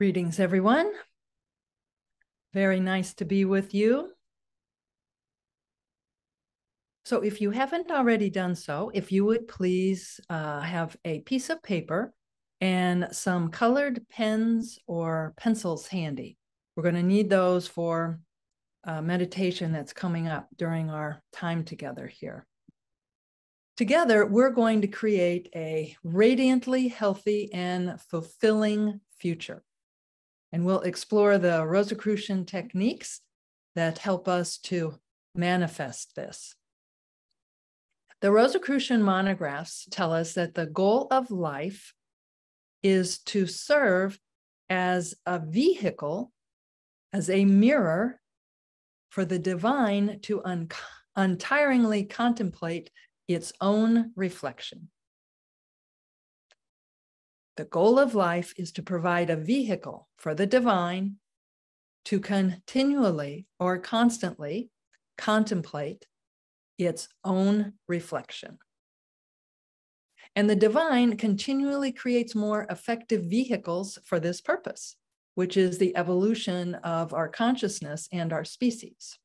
Greetings, everyone. Very nice to be with you. So if you haven't already done so, if you would please have a piece of paper and some colored pens or pencils handy. We're going to need those for meditation that's coming up during our time together here. Together, we're going to create a radiantly healthy and fulfilling future. And we'll explore the Rosicrucian techniques that help us to manifest this. The Rosicrucian monographs tell us that the goal of life is to serve as a vehicle, as a mirror for the divine to untiringly contemplate its own reflection. The goal of life is to provide a vehicle for the divine to continually or constantly contemplate its own reflection. And the divine continually creates more effective vehicles for this purpose, which is the evolution of our consciousness and our species.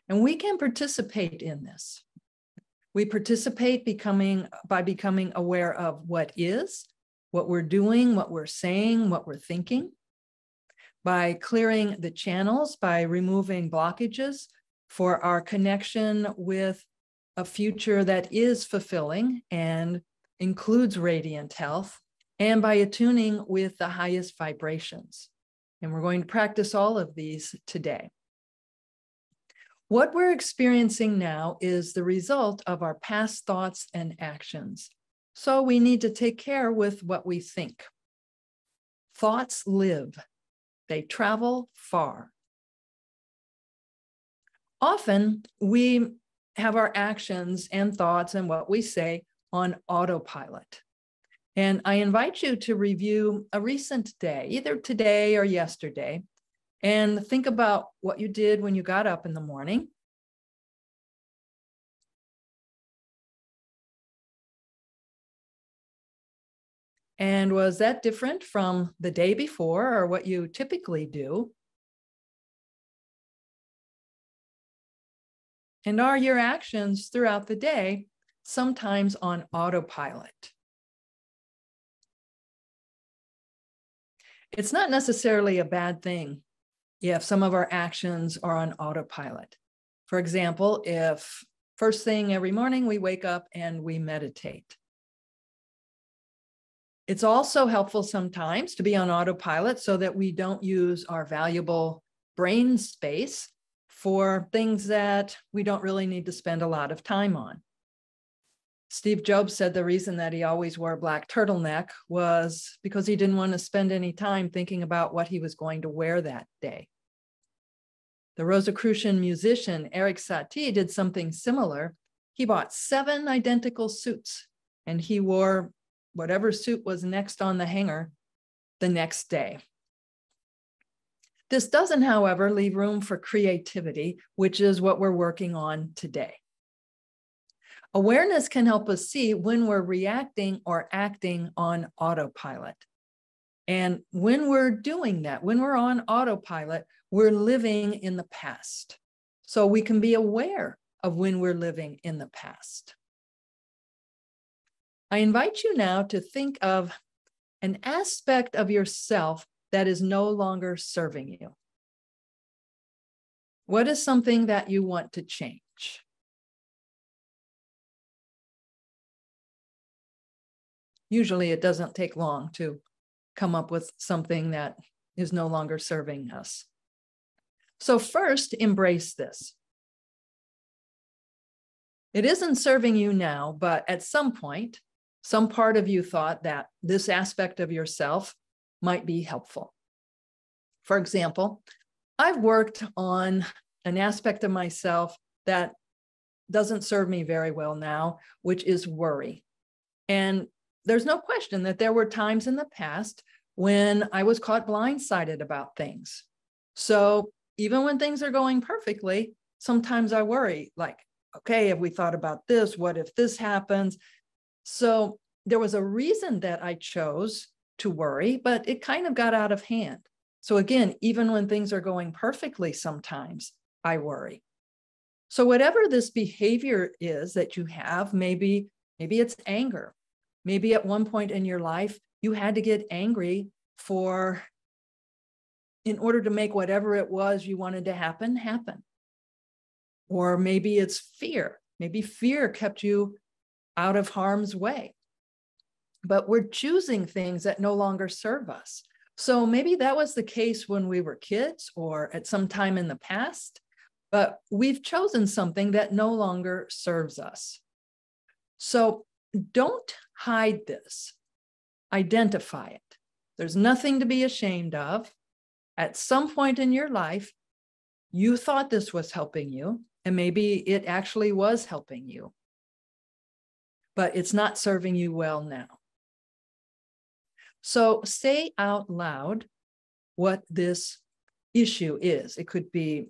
And we can participate in this. We participate by becoming aware of what is, what we're doing, what we're saying, what we're thinking, by clearing the channels, by removing blockages for our connection with a future that is fulfilling and includes radiant health, and by attuning with the highest vibrations. And we're going to practice all of these today. What we're experiencing now is the result of our past thoughts and actions. So we need to take care with what we think. Thoughts live. They travel far. Often we have our actions and thoughts and what we say on autopilot. And I invite you to review a recent day, either today or yesterday, and think about what you did when you got up in the morning. And was that different from the day before or what you typically do? And are your actions throughout the day sometimes on autopilot? It's not necessarily a bad thing if some of our actions are on autopilot. For example, if first thing every morning we wake up and we meditate. It's also helpful sometimes to be on autopilot so that we don't use our valuable brain space for things that we don't really need to spend a lot of time on. Steve Jobs said the reason that he always wore a black turtleneck was because he didn't want to spend any time thinking about what he was going to wear that day. The Rosicrucian musician Eric Satie did something similar. He bought 7 identical suits and he wore whatever suit was next on the hanger the next day. This doesn't, however, leave room for creativity, which is what we're working on today. Awareness can help us see when we're reacting or acting on autopilot. And when we're doing that, when we're on autopilot, we're living in the past. So we can be aware of when we're living in the past. I invite you now to think of an aspect of yourself that is no longer serving you. What is something that you want to change? Usually it doesn't take long to come up with something that is no longer serving us. So first, embrace this. It isn't serving you now, but at some point, some part of you thought that this aspect of yourself might be helpful. For example, I've worked on an aspect of myself that doesn't serve me very well now, which is worry. And there's no question that there were times in the past when I was caught blindsided about things. So even when things are going perfectly, sometimes I worry, like, okay, have we thought about this? What if this happens? So there was a reason that I chose to worry, but it kind of got out of hand. So again, even when things are going perfectly, sometimes I worry. So whatever this behavior is that you have, maybe it's anger. Maybe at one point in your life, you had to get angry in order to make whatever it was you wanted to happen. Or maybe it's fear. Maybe fear kept you out of harm's way. But we're choosing things that no longer serve us. So maybe that was the case when we were kids or at some time in the past, but we've chosen something that no longer serves us. So don't hide this. Identify it. There's nothing to be ashamed of. At some point in your life, you thought this was helping you, and maybe it actually was helping you, but it's not serving you well now. So say out loud what this issue is. It could be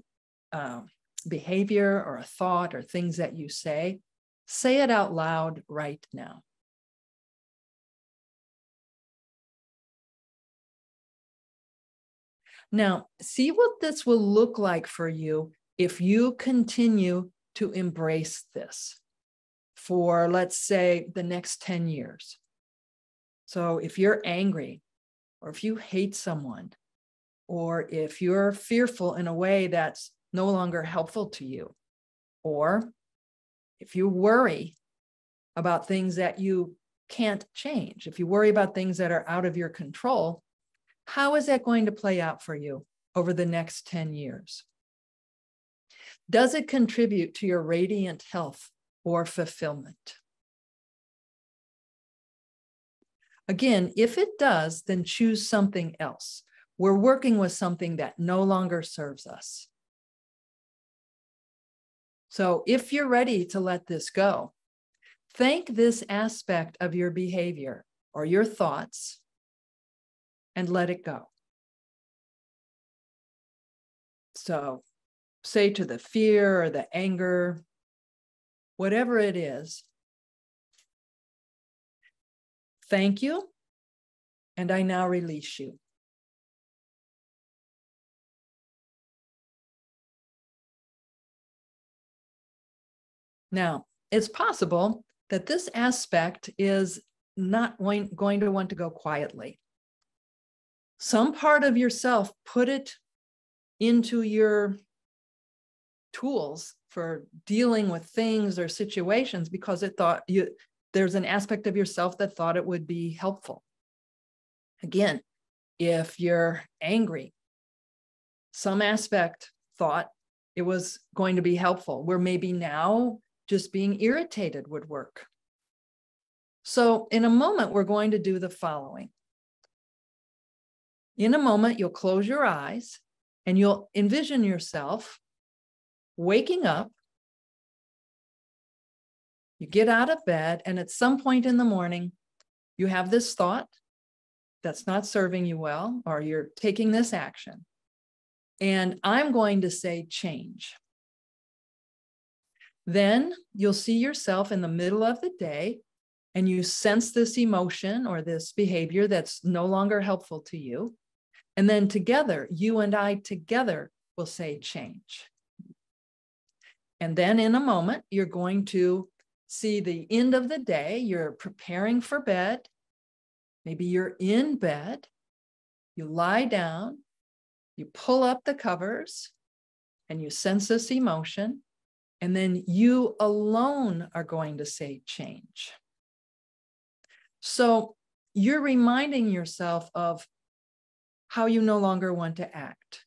behavior or a thought or things that you say. Say it out loud right now. Now, see what this will look like for you if you continue to embrace this for, let's say, the next 10 years. So if you're angry, or if you hate someone, or if you're fearful in a way that's no longer helpful to you, or if you worry about things that you can't change, if you worry about things that are out of your control, how is that going to play out for you over the next 10 years? Does it contribute to your radiant health or fulfillment? Again, if it does, then choose something else. We're working with something that no longer serves us. So if you're ready to let this go, thank this aspect of your behavior or your thoughts and let it go. So say to the fear or the anger, whatever it is, thank you, and I now release you. Now, it's possible that this aspect is not going to want to go quietly. Some part of yourself put it into your tools for dealing with things or situations because it thought there's an aspect of yourself that thought it would be helpful. Again, if you're angry, some aspect thought it was going to be helpful, where maybe now just being irritated would work. So in a moment, we're going to do the following. In a moment, you'll close your eyes and you'll envision yourself waking up. You get out of bed, and at some point in the morning, you have this thought that's not serving you well, or you're taking this action. And I'm going to say change. Then you'll see yourself in the middle of the day, and you sense this emotion or this behavior that's no longer helpful to you. And then together, you and I together will say change. And then in a moment, you're going to see the end of the day. You're preparing for bed. Maybe you're in bed. You lie down. You pull up the covers and you sense this emotion. And then you alone are going to say change. So you're reminding yourself of how you no longer want to act,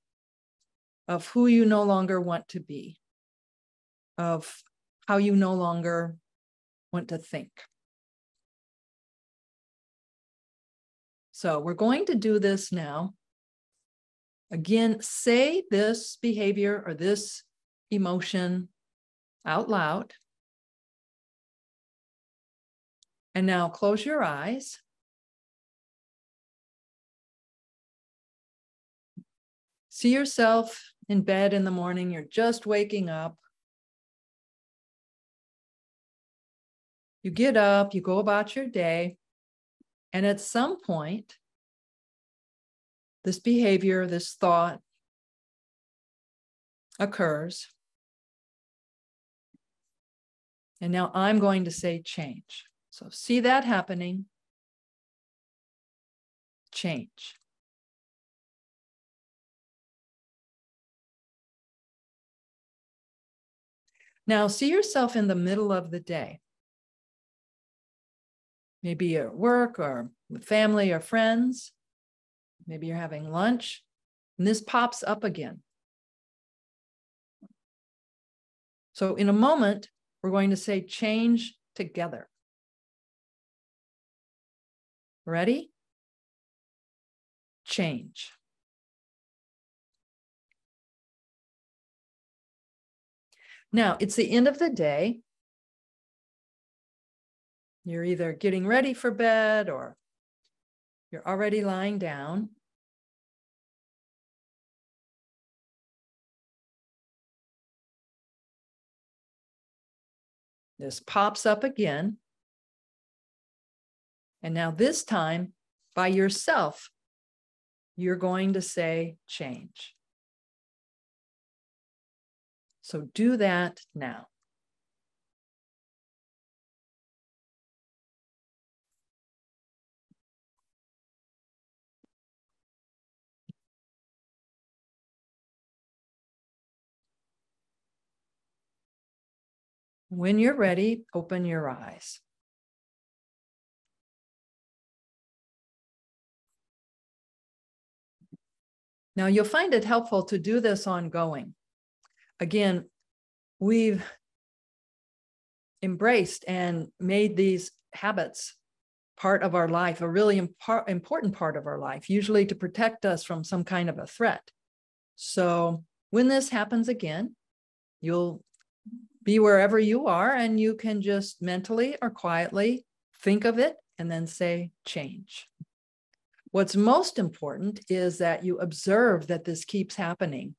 of who you no longer want to be, of how you no longer want to think. So we're going to do this now. Again, say this behavior or this emotion out loud. And now close your eyes. See yourself in bed in the morning. You're just waking up. You get up, you go about your day, and at some point, this behavior, this thought occurs. And now I'm going to say change. So see that happening. Change. Now see yourself in the middle of the day. Maybe you're at work or with family or friends. Maybe you're having lunch, and this pops up again. So in a moment, we're going to say change together. Ready? Change. Now, it's the end of the day. You're either getting ready for bed or you're already lying down. This pops up again. And now this time, by yourself, you're going to say change. So do that now. When you're ready, open your eyes. Now, you'll find it helpful to do this ongoing. Again, we've embraced and made these habits part of our life, a really important part of our life, usually to protect us from some kind of a threat. So when this happens again, you'll be wherever you are and you can just mentally or quietly think of it and then say change. What's most important is that you observe that this keeps happening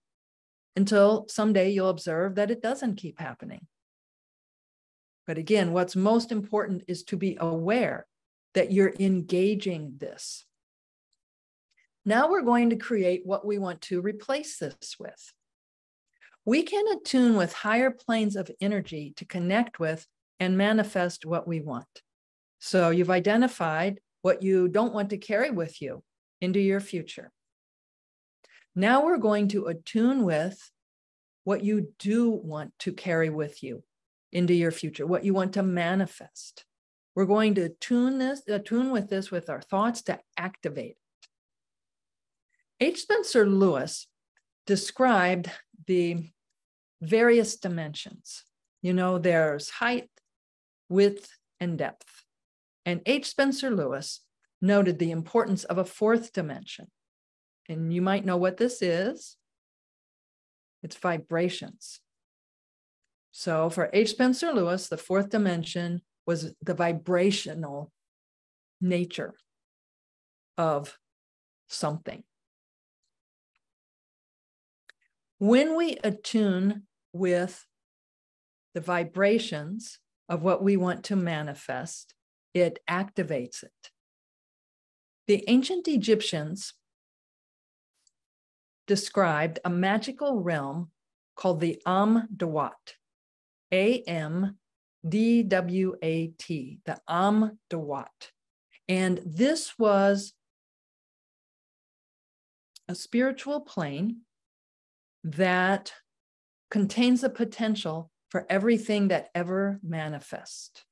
until someday you'll observe that it doesn't keep happening. But again, what's most important is to be aware that you're engaging this. Now we're going to create what we want to replace this with. We can attune with higher planes of energy to connect with and manifest what we want. So you've identified what you don't want to carry with you into your future. Now we're going to attune with what you do want to carry with you into your future, what you want to manifest. We're going to attune with this with our thoughts to activate. H. Spencer Lewis described the various dimensions. You know, there's height, width, and depth. And H. Spencer Lewis noted the importance of a fourth dimension. And you might know what this is. It's vibrations. So for H. Spencer Lewis, the fourth dimension was the vibrational nature of something. When we attune with the vibrations of what we want to manifest, it activates it. The ancient Egyptians described a magical realm called the Amdwat, A-M-D-W-A-T, the Amdwat. And this was a spiritual plane that contains the potential for everything that ever manifests.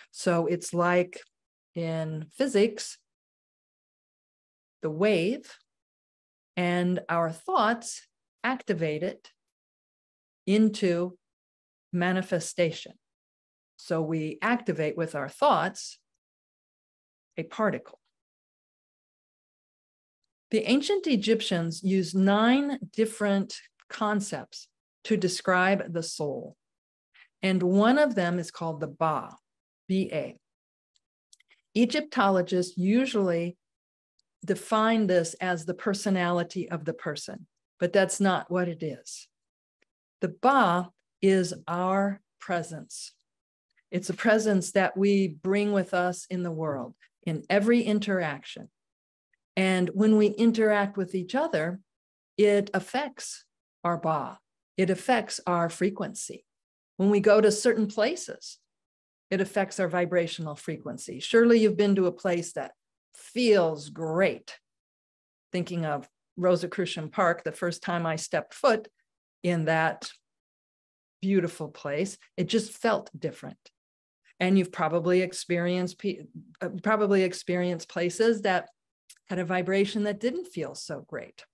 So it's like in physics, the wave, and our thoughts activate it into manifestation. So we activate with our thoughts a particle. The ancient Egyptians used 9 different concepts to describe the soul. And one of them is called the Ba, B-A. Egyptologists usually define this as the personality of the person, but that's not what it is. The Ba is our presence. It's a presence that we bring with us in the world, in every interaction. And when we interact with each other, it affects our ba. It affects our frequency. When we go to certain places, it affects our vibrational frequency. Surely you've been to a place that feels great. Thinking of Rosicrucian Park, the first time I stepped foot in that beautiful place, it just felt different. And you've probably experienced places that had a vibration that didn't feel so great.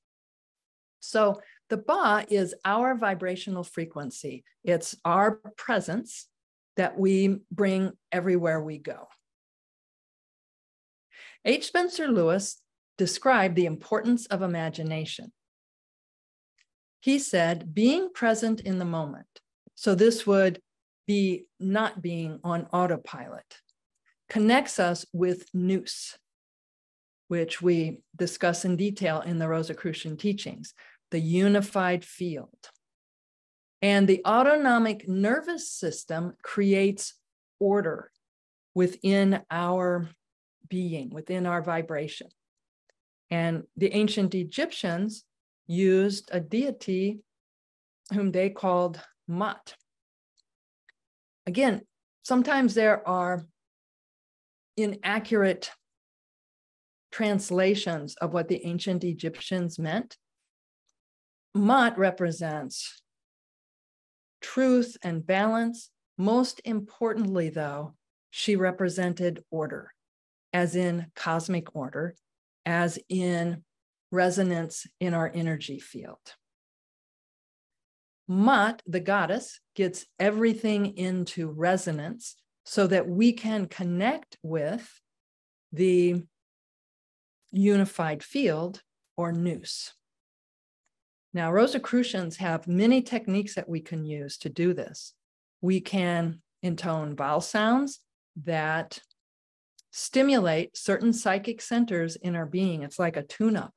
So the ba is our vibrational frequency. It's our presence that we bring everywhere we go. H. Spencer Lewis described the importance of imagination. He said, being present in the moment. So this would be not being on autopilot, connects us with nous, which we discuss in detail in the Rosicrucian teachings, the unified field. And the autonomic nervous system creates order within our being, within our vibration. And the ancient Egyptians used a deity whom they called Mat. Again, sometimes there are inaccurate translations of what the ancient Egyptians meant. Mat represents truth and balance. Most importantly, though, she represented order, as in cosmic order, as in resonance in our energy field. Mat, the goddess, gets everything into resonance so that we can connect with the unified field or nous. Now, Rosicrucians have many techniques that we can use to do this. We can intone vowel sounds that stimulate certain psychic centers in our being. It's like a tune-up.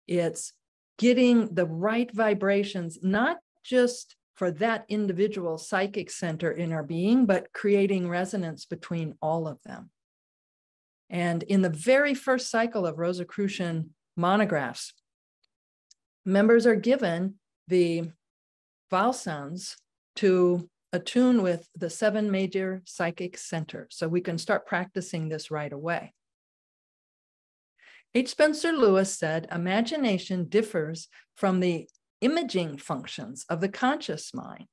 It's getting the right vibrations, not just for that individual psychic center in our being, but creating resonance between all of them. And in the very first cycle of Rosicrucian monographs, members are given the vowel sounds to attune with the 7 major psychic centers. So we can start practicing this right away. H. Spencer Lewis said, imagination differs from the imaging functions of the conscious mind.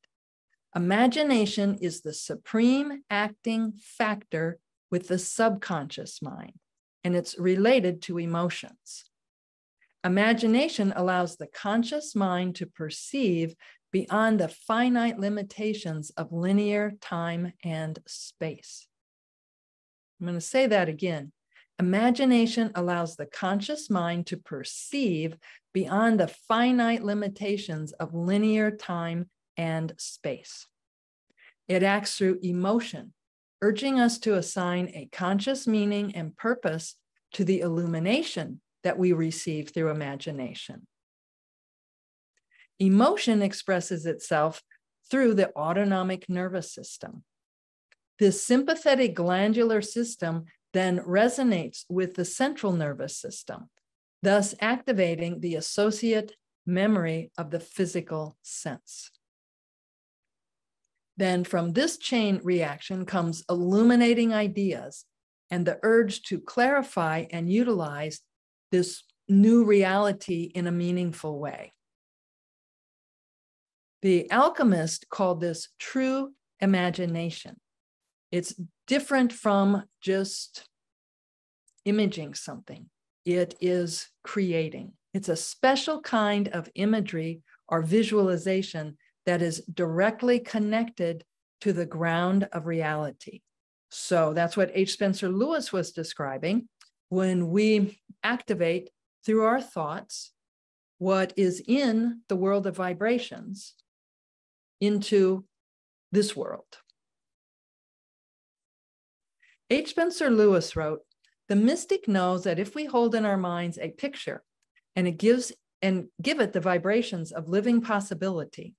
Imagination is the supreme acting factor with the subconscious mind, and it's related to emotions. Imagination allows the conscious mind to perceive beyond the finite limitations of linear time and space. I'm going to say that again. Imagination allows the conscious mind to perceive beyond the finite limitations of linear time and space. It acts through emotion, urging us to assign a conscious meaning and purpose to the illumination that we receive through imagination. Emotion expresses itself through the autonomic nervous system. This sympathetic glandular system then resonates with the central nervous system, thus activating the associate memory of the physical sense. Then from this chain reaction comes illuminating ideas and the urge to clarify and utilize this new reality in a meaningful way. The alchemist called this true imagination. It's different from just imaging something. It is creating. It's a special kind of imagery or visualization that is directly connected to the ground of reality. So that's what H. Spencer Lewis was describing when we activate through our thoughts what is in the world of vibrations into this world. H. Spencer Lewis wrote, "The mystic knows that if we hold in our minds a picture and give it the vibrations of living possibility,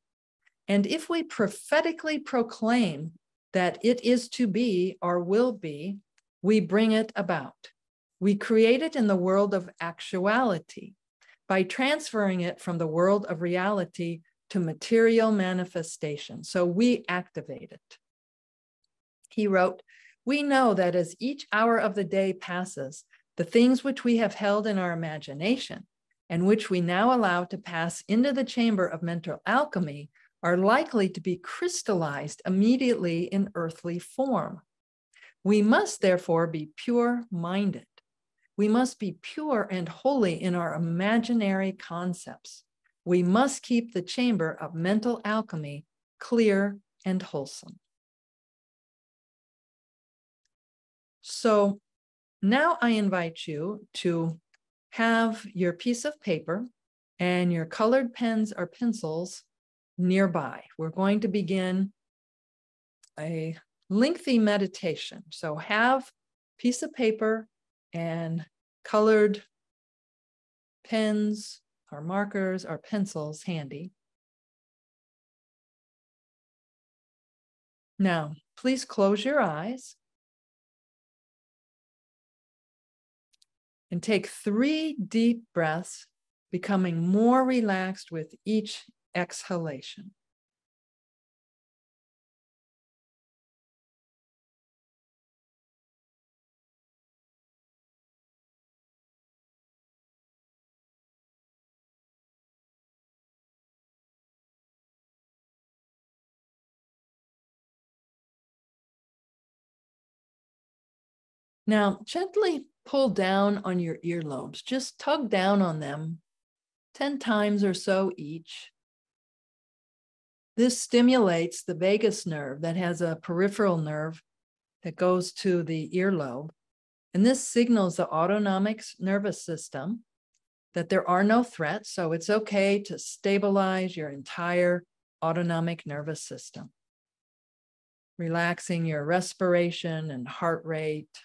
and if we prophetically proclaim that it is to be or will be, we bring it about. We create it in the world of actuality by transferring it from the world of reality to material manifestation. So we activate it. He wrote, "We know that as each hour of the day passes, the things which we have held in our imagination and which we now allow to pass into the chamber of mental alchemy are likely to be crystallized immediately in earthly form. We must therefore be pure-minded. We must be pure and holy in our imaginary concepts. We must keep the chamber of mental alchemy clear and wholesome." So now I invite you to have your piece of paper and your colored pens or pencils nearby. We're going to begin a lengthy meditation. So have a piece of paper and colored pens or markers or pencils handy. Now, please close your eyes and take 3 deep breaths, becoming more relaxed with each exhalation. Now, gently pull down on your earlobes. Just tug down on them 10 times or so each. This stimulates the vagus nerve that has a peripheral nerve that goes to the earlobe. And this signals the autonomic nervous system that there are no threats. So it's okay to stabilize your entire autonomic nervous system, relaxing your respiration and heart rate.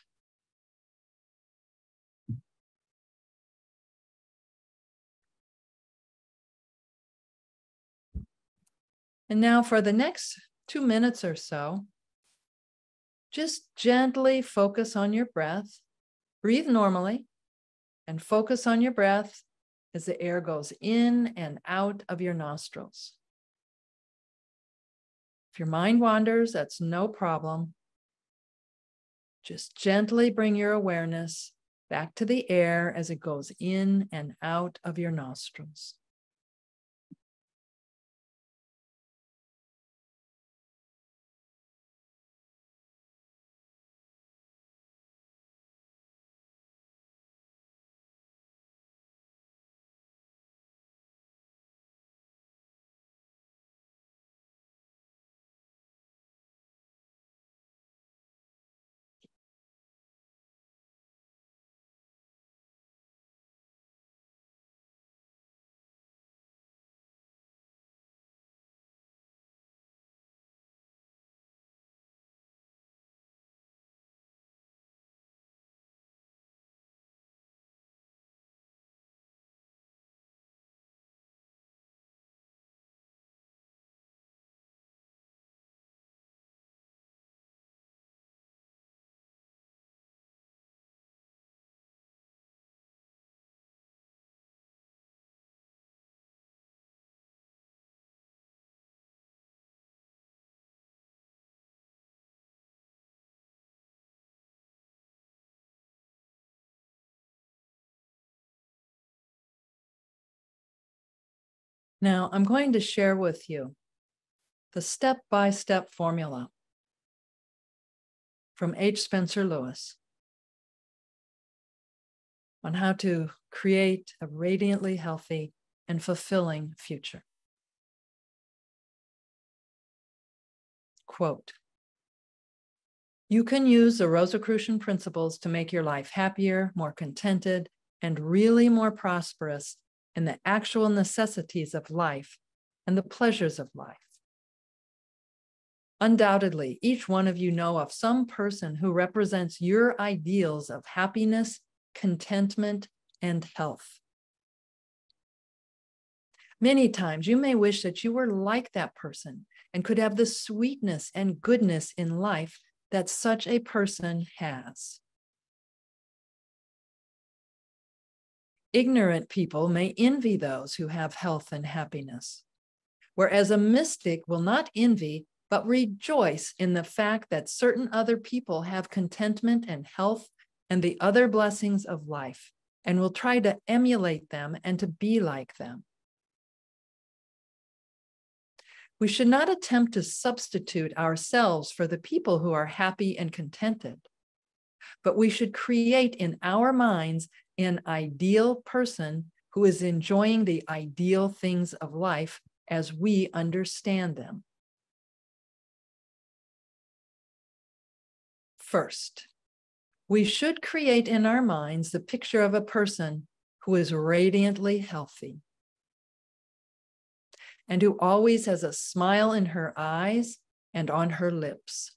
And now for the next 2 minutes or so, just gently focus on your breath. Breathe normally and focus on your breath as the air goes in and out of your nostrils. If your mind wanders, that's no problem. Just gently bring your awareness back to the air as it goes in and out of your nostrils. Now, I'm going to share with you the step-by-step formula from H. Spencer Lewis on how to create a radiantly healthy and fulfilling future. Quote, "You can use the Rosicrucian principles to make your life happier, more contented, and really more prosperous in the actual necessities of life and the pleasures of life. Undoubtedly, each one of you know of some person who represents your ideals of happiness, contentment, and health. Many times you may wish that you were like that person and could have the sweetness and goodness in life that such a person has. Ignorant people may envy those who have health and happiness, whereas a mystic will not envy, but rejoice in the fact that certain other people have contentment and health and the other blessings of life, and will try to emulate them and to be like them. We should not attempt to substitute ourselves for the people who are happy and contented, but we should create in our minds an ideal person who is enjoying the ideal things of life as we understand them. First, we should create in our minds the picture of a person who is radiantly healthy and who always has a smile in her eyes and on her lips.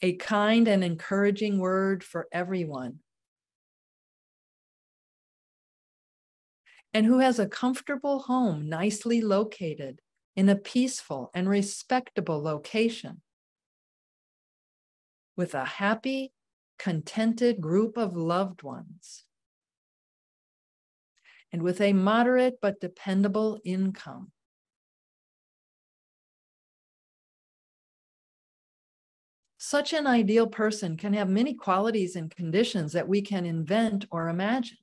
A kind and encouraging word for everyone, and who has a comfortable home nicely located in a peaceful and respectable location, with a happy, contented group of loved ones, and with a moderate but dependable income. Such an ideal person can have many qualities and conditions that we can invent or imagine.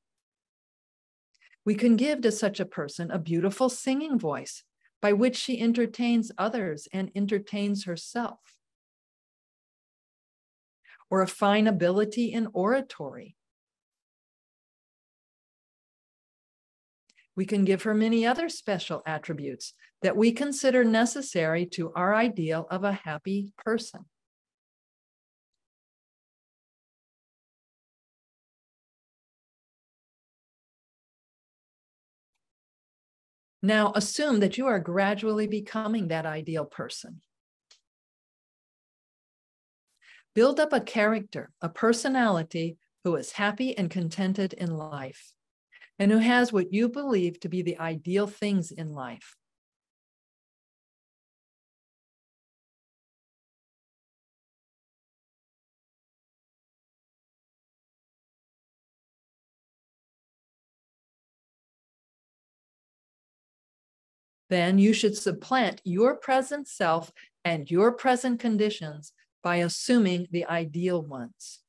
We can give to such a person a beautiful singing voice by which she entertains others and entertains herself, or a fine ability in oratory. We can give her many other special attributes that we consider necessary to our ideal of a happy person. Now, assume that you are gradually becoming that ideal person. Build up a character, a personality who is happy and contented in life, and who has what you believe to be the ideal things in life. Then you should supplant your present self and your present conditions by assuming the ideal ones.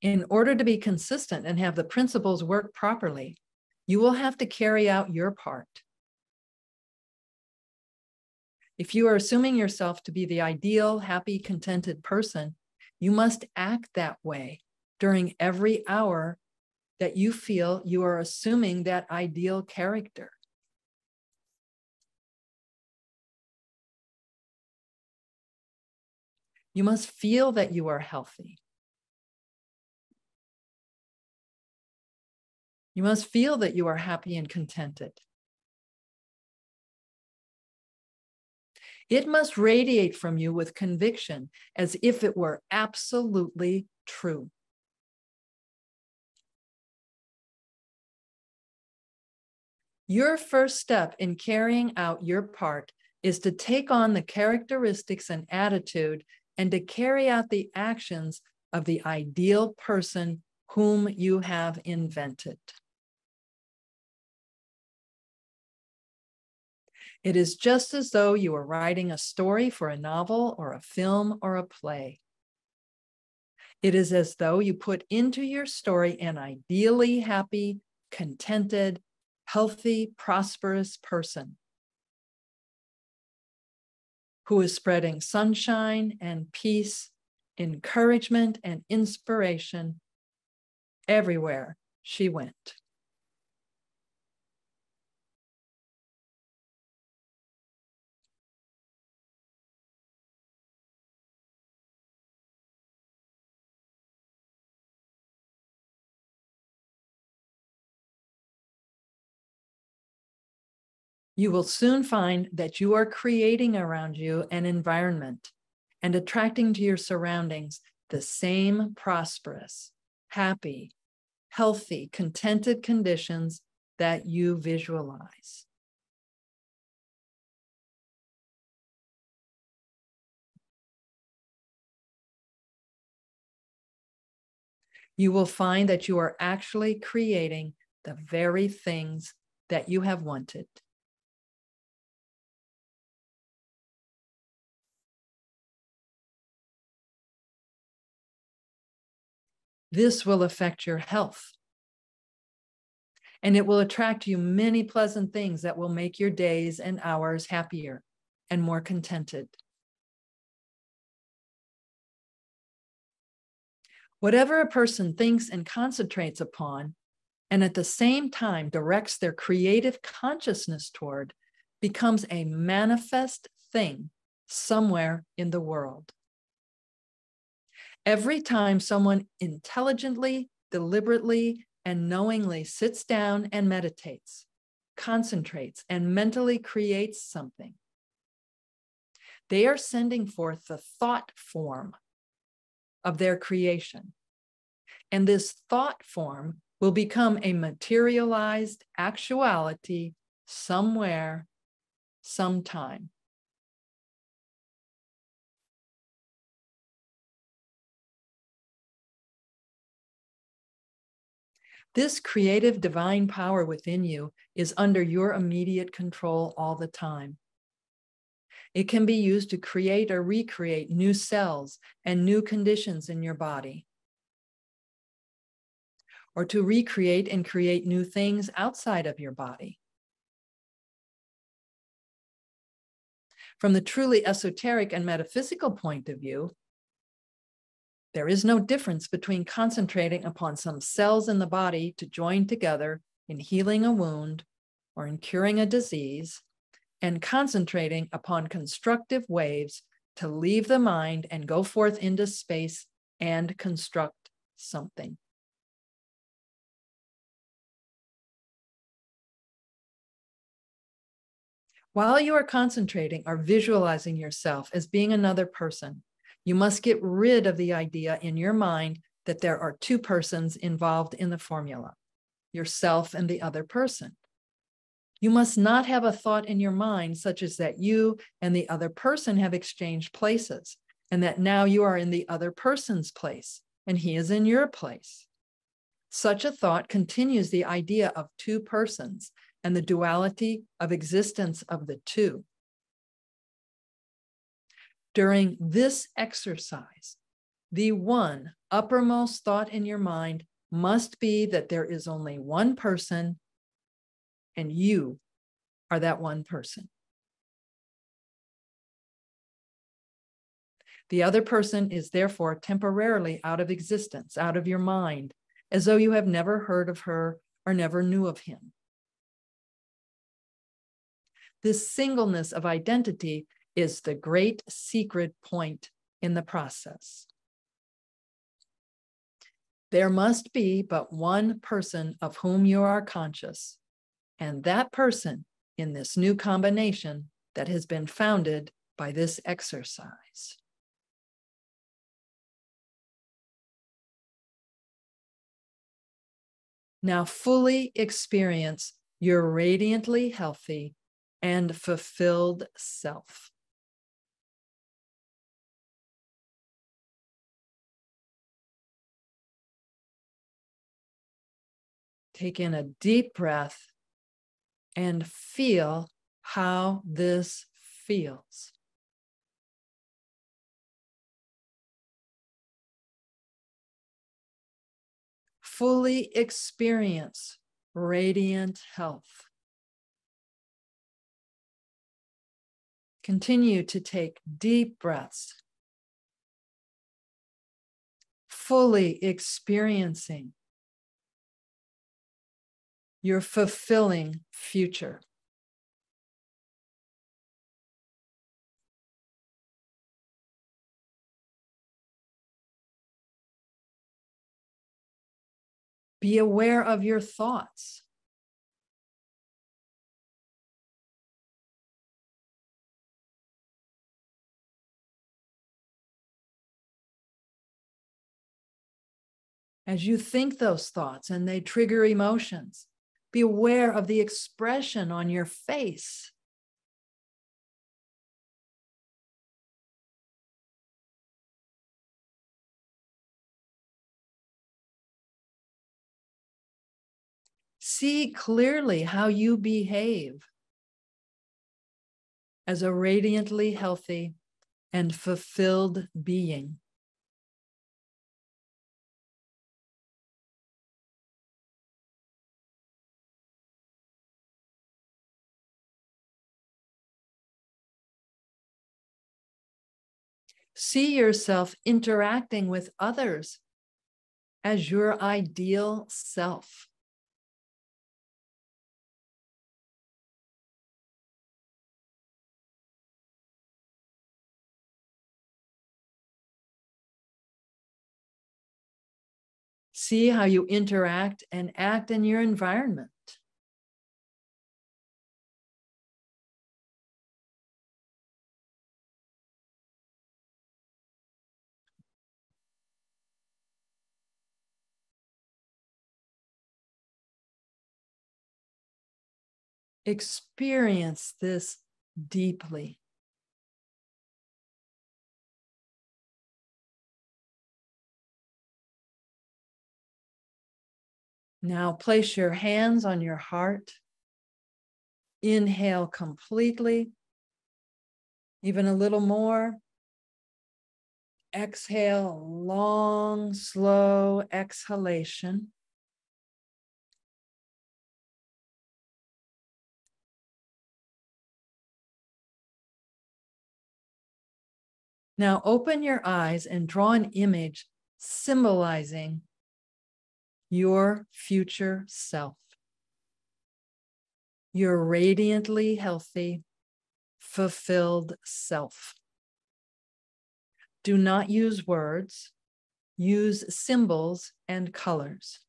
In order to be consistent and have the principles work properly, you will have to carry out your part. If you are assuming yourself to be the ideal, happy, contented person, you must act that way during every hour that you feel you are assuming that ideal character. You must feel that you are healthy. You must feel that you are happy and contented. It must radiate from you with conviction as if it were absolutely true. Your first step in carrying out your part is to take on the characteristics and attitude and to carry out the actions of the ideal person whom you have invented. It is just as though you were writing a story for a novel or a film or a play. It is as though you put into your story an ideally happy, contented, healthy, prosperous person who is spreading sunshine and peace, encouragement and inspiration everywhere she went. You will soon find that you are creating around you an environment and attracting to your surroundings the same prosperous, happy, healthy, contented conditions that you visualize. you will find that you are actually creating the very things that you have wanted. This will affect your health, and it will attract you many pleasant things that will make your days and hours happier and more contented. Whatever a person thinks and concentrates upon, and at the same time directs their creative consciousness toward, becomes a manifest thing somewhere in the world. Every time someone intelligently, deliberately, and knowingly sits down and meditates, concentrates, and mentally creates something, they are sending forth the thought form of their creation. And this thought form will become a materialized actuality somewhere, sometime. This creative divine power within you is under your immediate control all the time. It can be used to create or recreate new cells and new conditions in your body, or to recreate and create new things outside of your body. From the truly esoteric and metaphysical point of view, there is no difference between concentrating upon some cells in the body to join together in healing a wound or in curing a disease, and concentrating upon constructive waves to leave the mind and go forth into space and construct something. While you are concentrating or visualizing yourself as being another person, you must get rid of the idea in your mind that there are two persons involved in the formula, yourself and the other person. You must not have a thought in your mind such as that you and the other person have exchanged places, and that now you are in the other person's place and he is in your place. Such a thought continues the idea of two persons and the duality of existence of the two. During this exercise, the one uppermost thought in your mind must be that there is only one person and you are that one person. The other person is therefore temporarily out of existence, out of your mind, as though you have never heard of her or never knew of him. This singleness of identity is the great secret point in the process. There must be but one person of whom you are conscious, and that person in this new combination that has been founded by this exercise. Now fully experience your radiantly healthy and fulfilled self. Take in a deep breath and feel how this feels. Fully experience radiant health. Continue to take deep breaths, fully experiencing your fulfilling future. Be aware of your thoughts. As you think those thoughts and they trigger emotions, be aware of the expression on your face. See clearly how you behave as a radiantly healthy and fulfilled being. See yourself interacting with others as your ideal self. See how you interact and act in your environment. Experience this deeply. Now place your hands on your heart. Inhale completely, even a little more. Exhale, long, slow exhalation. Now open your eyes and draw an image symbolizing your future self. Your radiantly healthy, fulfilled self. Do not use words, use symbols and colors.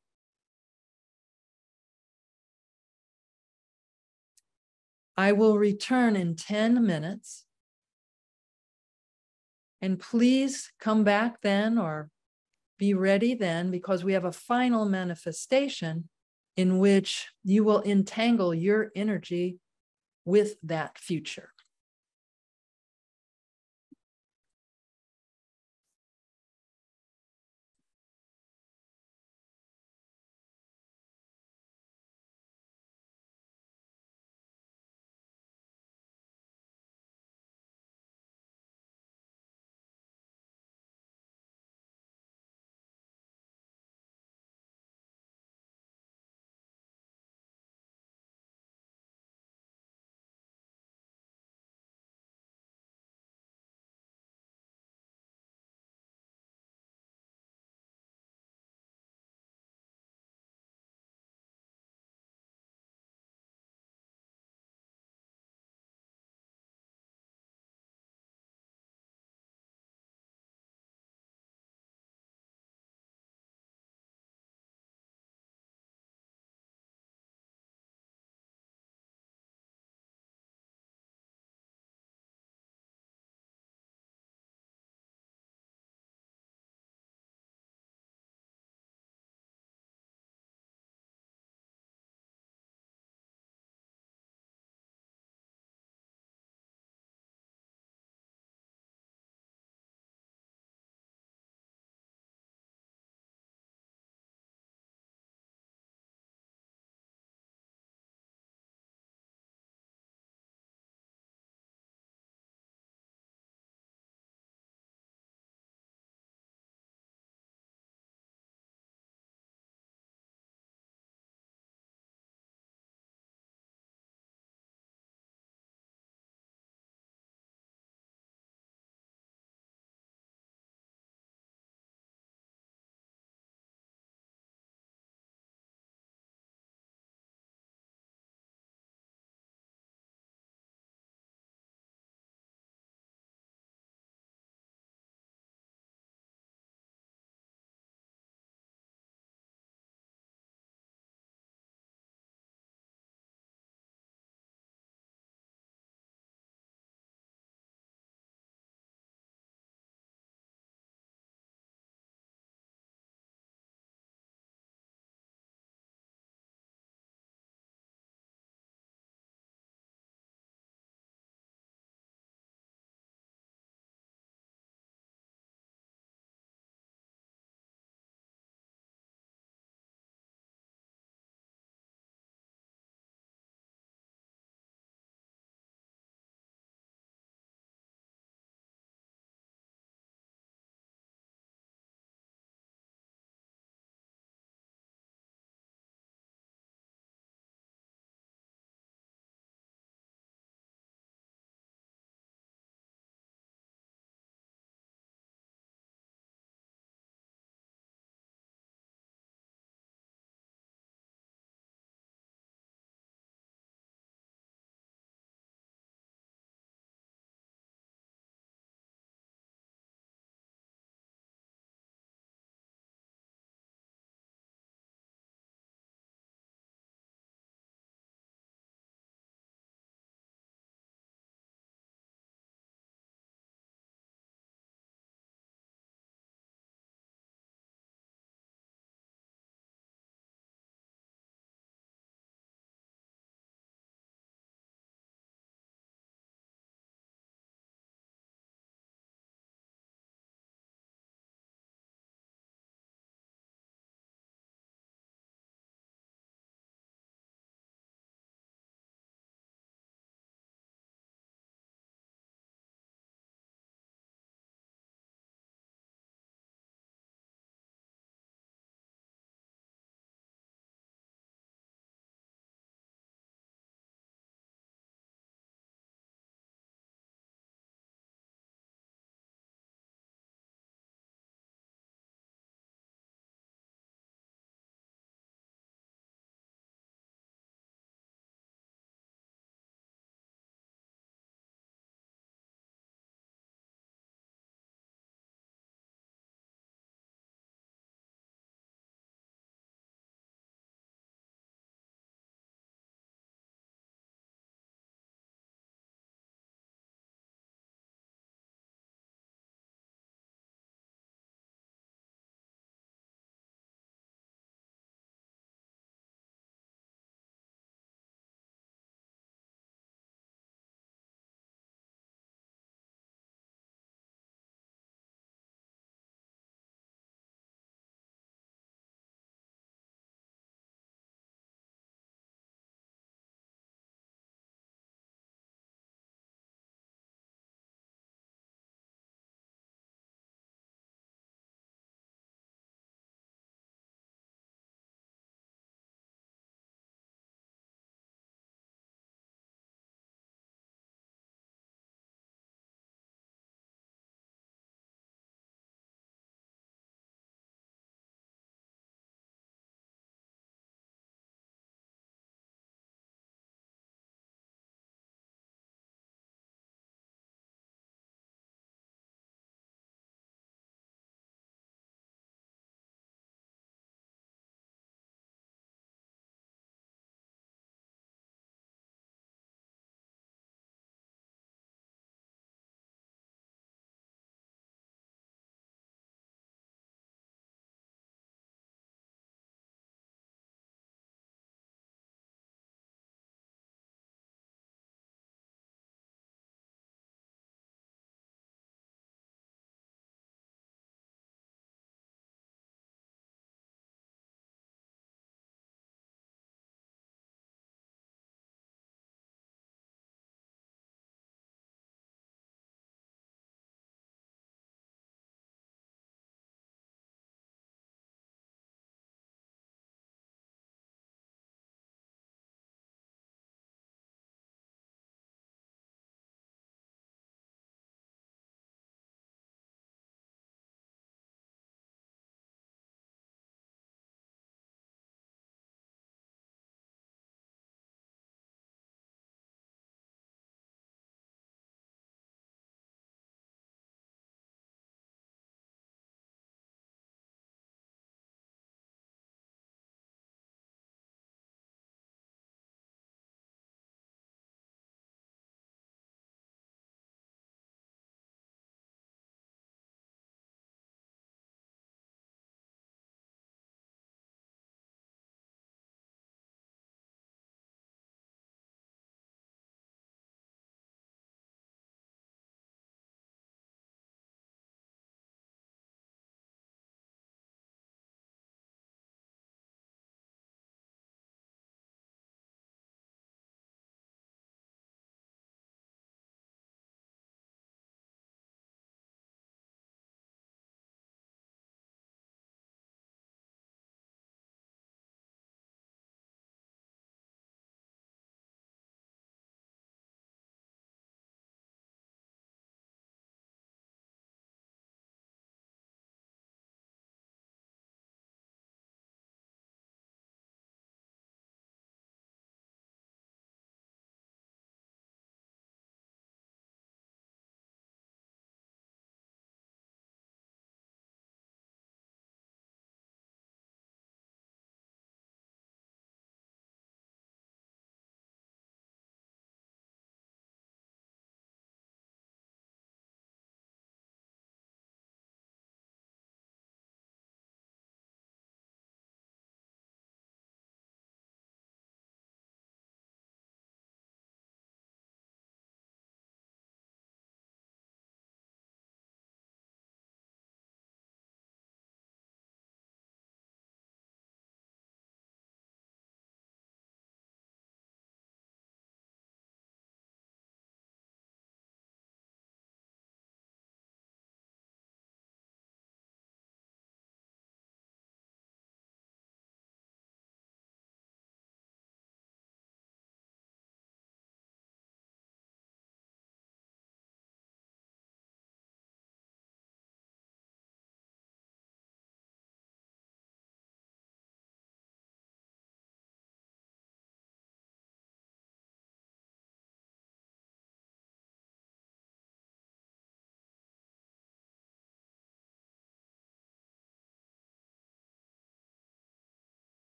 I will return in 10 minutes. And please come back then or be ready then, because we have a final manifestation in which you will entangle your energy with that future.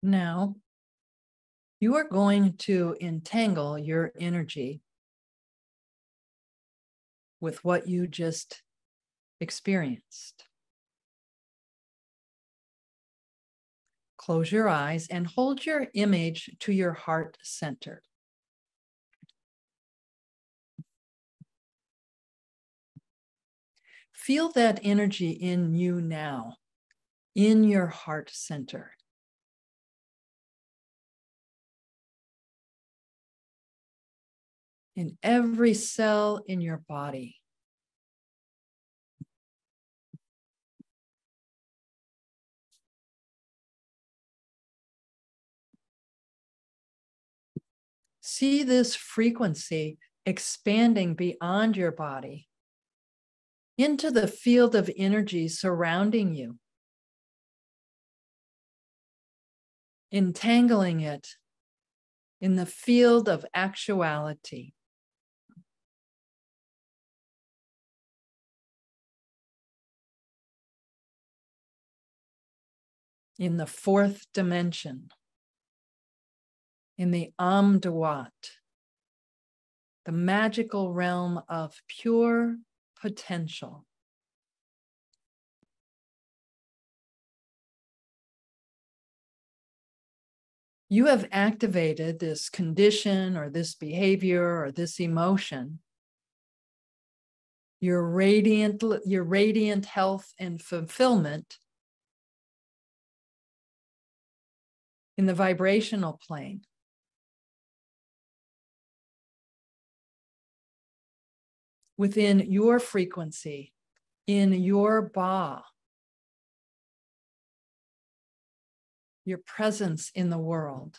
Now, you are going to entangle your energy with what you just experienced. Close your eyes and hold your image to your heart center. Feel that energy in you now, in your heart center. In every cell in your body. See this frequency expanding beyond your body into the field of energy surrounding you, entangling it in the field of actuality. In the fourth dimension, in the Amdawat, the magical realm of pure potential. You have activated this condition or this behavior or this emotion. Your radiant health and fulfillment in the vibrational plane. Within your frequency, in your ba, your presence in the world.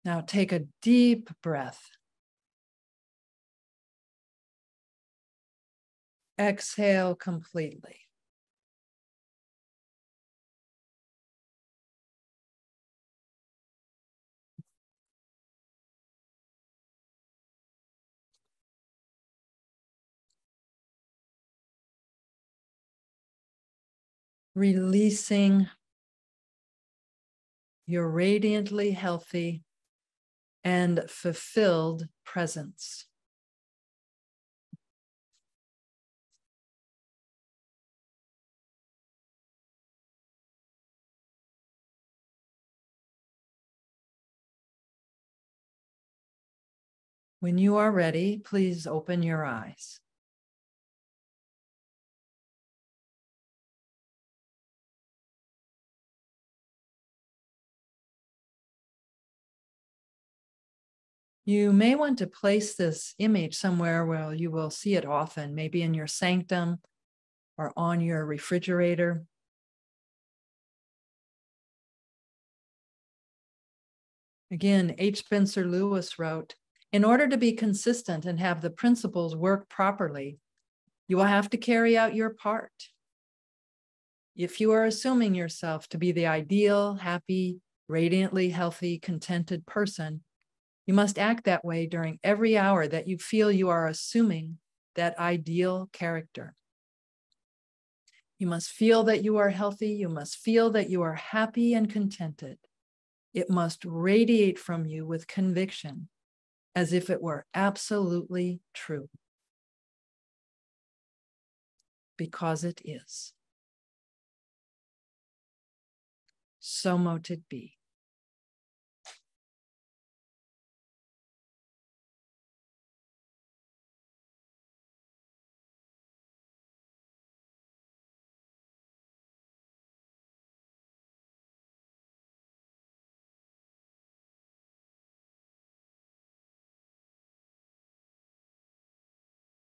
Now take a deep breath. Exhale completely. Releasing your radiantly healthy and fulfilled presence. When you are ready, please open your eyes. You may want to place this image somewhere where you will see it often, maybe in your sanctum or on your refrigerator. Again, H. Spencer Lewis wrote, in order to be consistent and have the principles work properly, you will have to carry out your part. If you are assuming yourself to be the ideal, happy, radiantly healthy, contented person, you must act that way during every hour that you feel you are assuming that ideal character. You must feel that you are healthy. You must feel that you are happy and contented. It must radiate from you with conviction, as if it were absolutely true. Because it is. So mote it be.